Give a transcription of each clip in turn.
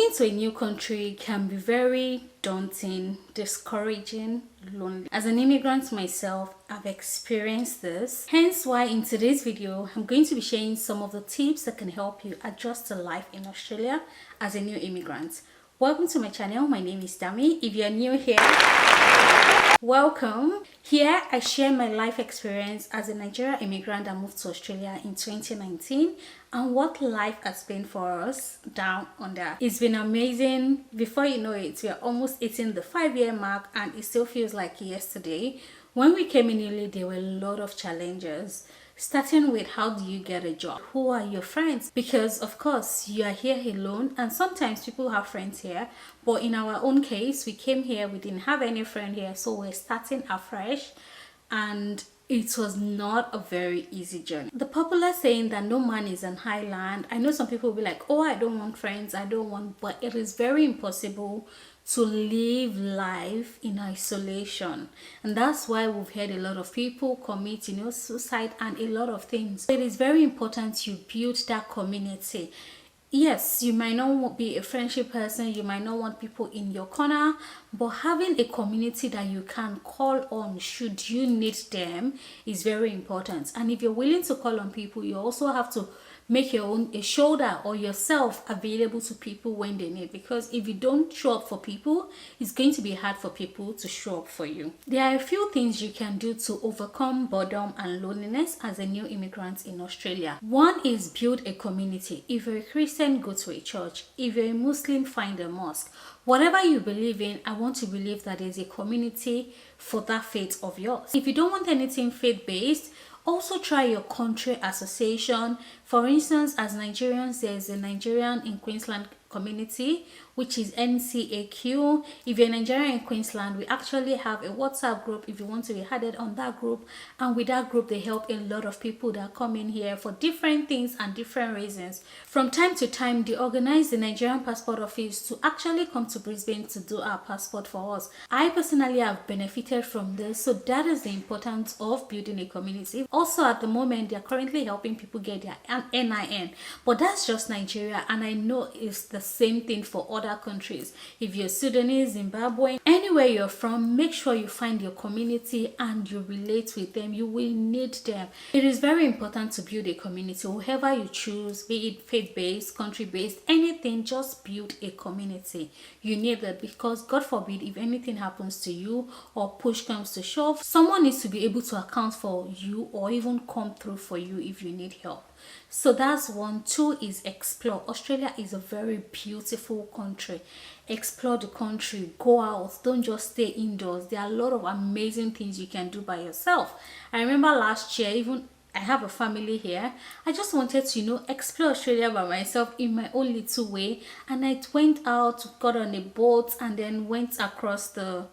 Moving to a new country can be very daunting, discouraging, lonely. As an immigrant myself, I've experienced this. Hence why in today's video, I'm going to be sharing some of the tips that can help you adjust to life in Australia as a new immigrant. Welcome to my channel. My name is Dami. If you're new here, welcome. Here I share my life experience as a Nigerian immigrant that moved to Australia in 2019 and what life has been for us down under. It's been amazing. Before you know it, we are almost hitting the 5-year mark and it still feels like yesterday. When we came in Italy, there were a lot of challenges. Starting with, how do you get a job? Who are your friends? Because of course you are here alone and sometimes people have friends here, but in our own case, we came here, we didn't have any friend here, so we're starting afresh and it was not a very easy journey. The popular saying that no man is an island, I know some people will be like, oh, I don't want friends, but it is very impossible to live life in isolation, and that's why we've heard a lot of people commit suicide and a lot of things. It is very important you build that community. Yes, you might not be a friendship person, you might not want people in your corner, but having a community that you can call on should you need them is very important. And if you're willing to call on people, you also have to make a shoulder or yourself available to people when they need, because if you don't show up for people, it's going to be hard for people to show up for you. There are a few things you can do to overcome boredom and loneliness as a new immigrant in Australia. One is build a community. If you're a Christian, go to a church. If you're a Muslim, find a mosque. Whatever you believe in, I want to believe that there's a community for that faith of yours. If you don't want anything faith-based, also try your country association. For instance, as Nigerians, there's a Nigerian in Queensland community, which is NCAQ. If you're Nigerian in Queensland, we actually have a WhatsApp group if you want to be added on that group, and with that group they help a lot of people that come in here for different things and different reasons. From time to time, they organize the Nigerian passport office to actually come to Brisbane to do our passport for us. I personally have benefited from this, so that is the importance of building a community. Also, at the moment, they're currently helping people get their NIN, but that's just Nigeria, and I know it's the same thing for other countries. If you're Sudanese, Zimbabwean, anywhere you're from, make sure you find your community and you relate with them. You will need them. It is very important to build a community. Whoever you choose, be it faith-based, country-based, anything, just build a community. You need that, because God forbid if anything happens to you or push comes to shove, someone needs to be able to account for you or even come through for you if you need help. So that's one. Two is explore. Australia is a very beautiful country. Explore the country, go out, don't just stay indoors. There are a lot of amazing things you can do by yourself. I remember last year, even I have a family here, I just wanted to explore Australia by myself in my own little way, and I went out, got on a boat, and then went across the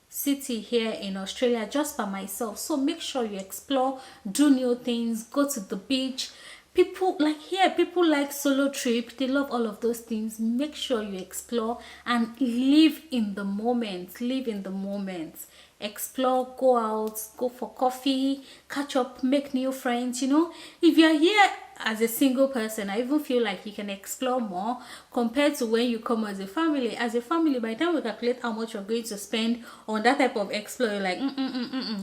city here in Australia just by myself. So make sure you explore, do new things, go to the beach. People like solo trip, they love all of those things. Make sure you explore and live in the moment. Explore, go out, go for coffee, catch up, make new friends. If you're here as a single person, I even feel like you can explore more compared to when you come as a family. As a family, by the time we calculate how much you're going to spend on that type of explore, you're like,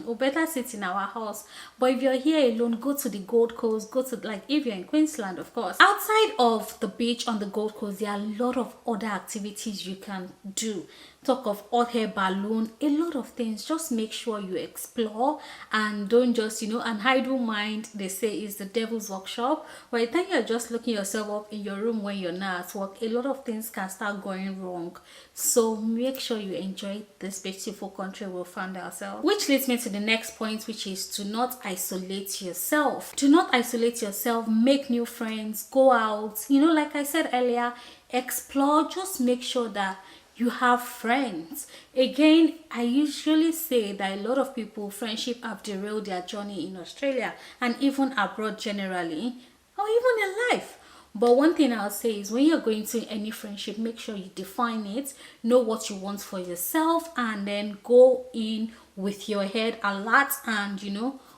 we better sit in our house. But if you're here alone, go to the Gold Coast, go to, if you're in Queensland, of course. Outside of the beach on the Gold Coast, there are a lot of other activities you can do. Talk of hot air balloon, a lot of things. Just make sure you explore and don't just and idle mind, they say, is the devil's workshop. By the time you're just looking yourself up in your room when you're not at work, a lot of things can start going wrong. So make sure you enjoy this beautiful country we found ourselves. Which leads me to the next point, which is to not isolate yourself. Do not isolate yourself. Make new friends, go out, like I said earlier, explore. Just make sure that you have friends. Again, I usually say that a lot of people, friendship have derailed their journey in Australia and even abroad generally, or even in life. But one thing I'll say is, when you're going to any friendship, make sure you define it, know what you want for yourself, and then go in with your head alert and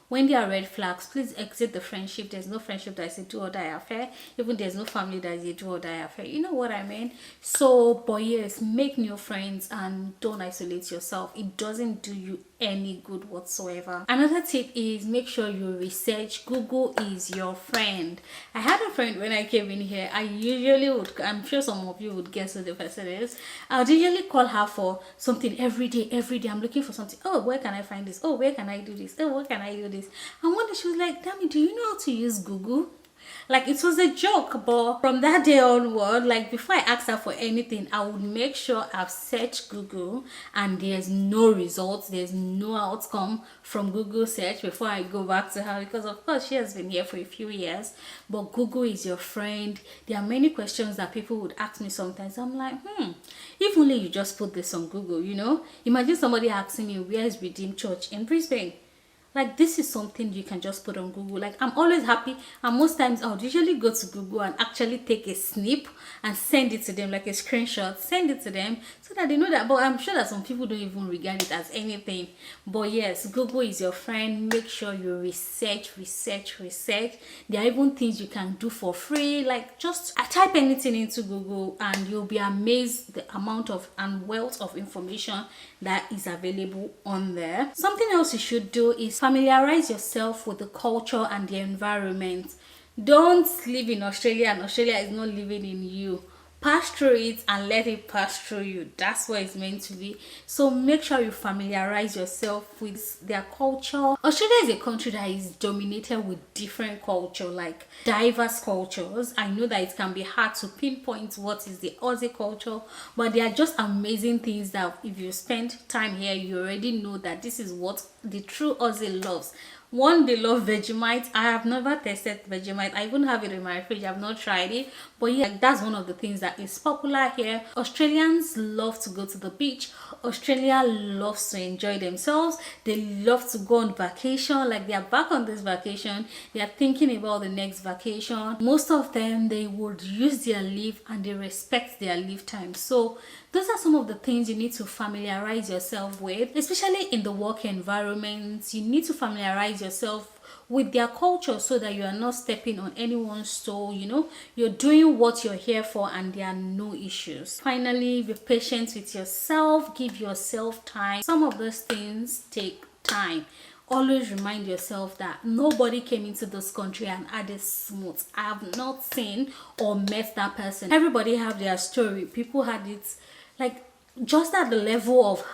When there are red flags, please exit the friendship. There's no friendship that is a do or die affair. Even there's no family that is a do or die affair. You know what I mean? So, but yes, make new friends and don't isolate yourself. It doesn't do you any good whatsoever. Another tip is make sure you research. Google is your friend. I had a friend when I came in here. I usually would, I'm sure some of you would guess who the person is. I would usually call her for something every day. I'm looking for something. Oh, where can I find this? Oh, where can I do this? Oh, where can I do this? And one day she was like, Dammy, do you know how to use Google? Like, it was a joke, but from that day onward, like, before I asked her for anything, I would make sure I've searched Google and there's no results, there's no outcome from Google search before I go back to her, because of course she has been here for a few years. But Google is your friend. There are many questions that people would ask me sometimes. I'm like, if only you just put this on Google, you know? Imagine somebody asking me, where is Redeemed Church in Brisbane? Like, this is something you can just put on Google. Like, I'm always happy, and most times I would usually go to Google and actually take a snip and send it to them, like a screenshot, send it to them so that they know that. But I'm sure that some people don't even regard it as anything. But yes, Google is your friend. Make sure you research. There are even things you can do for free. Like, just type anything into Google and you'll be amazed the amount of and wealth of information that is available on there. Something else you should do is familiarize yourself with the culture and the environment. Don't live in Australia and Australia is not living in you. Pass through it and let it pass through you. That's what it's meant to be. So make sure you familiarize yourself with their culture. Australia is a country that is dominated with different culture, like diverse cultures. I know that it can be hard to pinpoint what is the Aussie culture, but there are just amazing things that if you spend time here, you already know that this is what the true Aussie loves. One, they love Vegemite. I have never tasted Vegemite. I even have it in my fridge. I've not tried it. But yeah, that's one of the things that is popular here. Australians love to go to the beach. Australia loves to enjoy themselves. They love to go on vacation. Like, they are back on this vacation. They are thinking about the next vacation. Most of them, they would use their leave and they respect their leave time. So those are some of the things you need to familiarize yourself with, especially in the work environment. You need to familiarize yourself with their culture so that you are not stepping on anyone's toe. You know, you're doing what you're here for and there are no issues. Finally, be patient with yourself. Give yourself time. Some of those things take time. Always remind yourself that nobody came into this country and had it smooth. I have not seen or met that person. Everybody have their story. People had it like just at the level of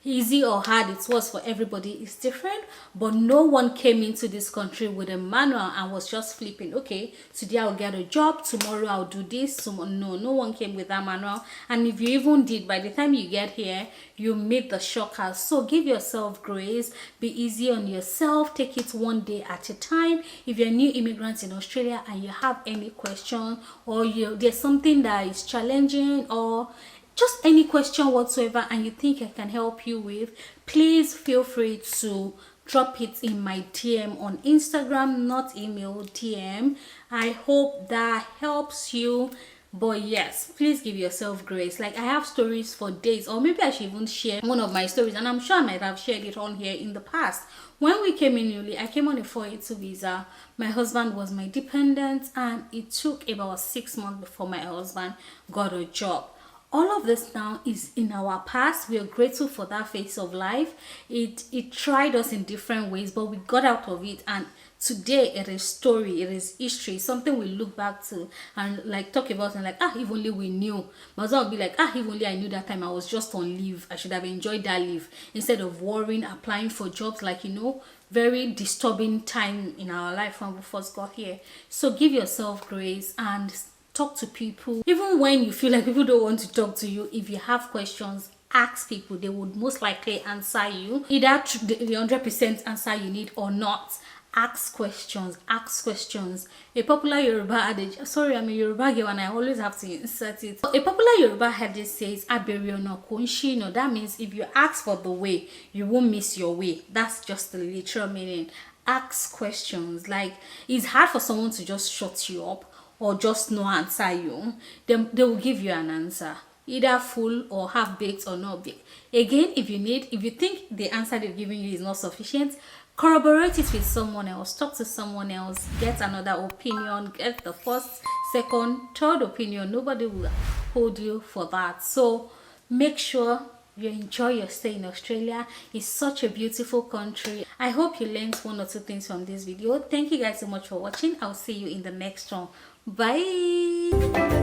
easy or hard it was for everybody is different, but no one came into this country with a manual and was just flipping, okay, today I'll get a job, tomorrow I'll do this. No one came with that manual. And if you even did, by the time you get here, you meet the shockers. So give yourself grace, be easy on yourself, take it one day at a time. If you're a new immigrant in Australia and you have any question, or there's something that is challenging, or just any question whatsoever and you think I can help you with, please feel free to drop it in my DM on Instagram, not email, DM. I hope that helps you. But yes, please give yourself grace. Like, I have stories for days, or maybe I should even share one of my stories, and I'm sure I might have shared it on here in the past. When we came in newly, I came on a 482 visa. My husband was my dependent, and it took about 6 months before my husband got a job. All of this now is in our past. We are grateful for that phase of life. It tried us in different ways, but we got out of it, and today it is story, it is history, something we look back to and like talk about and like, if only we knew. My husband would be like, if only I knew that time I was just on leave, I should have enjoyed that leave instead of worrying, applying for jobs. Like, you know, very disturbing time in our life when we first got here. So give yourself grace and talk to people. Even when you feel like people don't want to talk to you, if you have questions, ask people. They would most likely answer you, either the 100% answer you need or not. Ask questions. A popular Yoruba adage, sorry, I'm a Yoruba girl and I always have to insert it. A popular Yoruba adage says, "Abere ona ko n ṣìnà." That means if you ask for the way, you won't miss your way. That's just the literal meaning. Ask questions. Like, it's hard for someone to just shut you up or just no answer you. They will give you an answer, either full or half baked or not baked. Again, if you think the answer they've given you is not sufficient, corroborate it with someone else, talk to someone else, get another opinion, get the first, second, third opinion. Nobody will hold you for that. So make sure you enjoy your stay in Australia. It's such a beautiful country. I hope you learned one or two things from this video. Thank you guys so much for watching. I'll see you in the next one. Bye.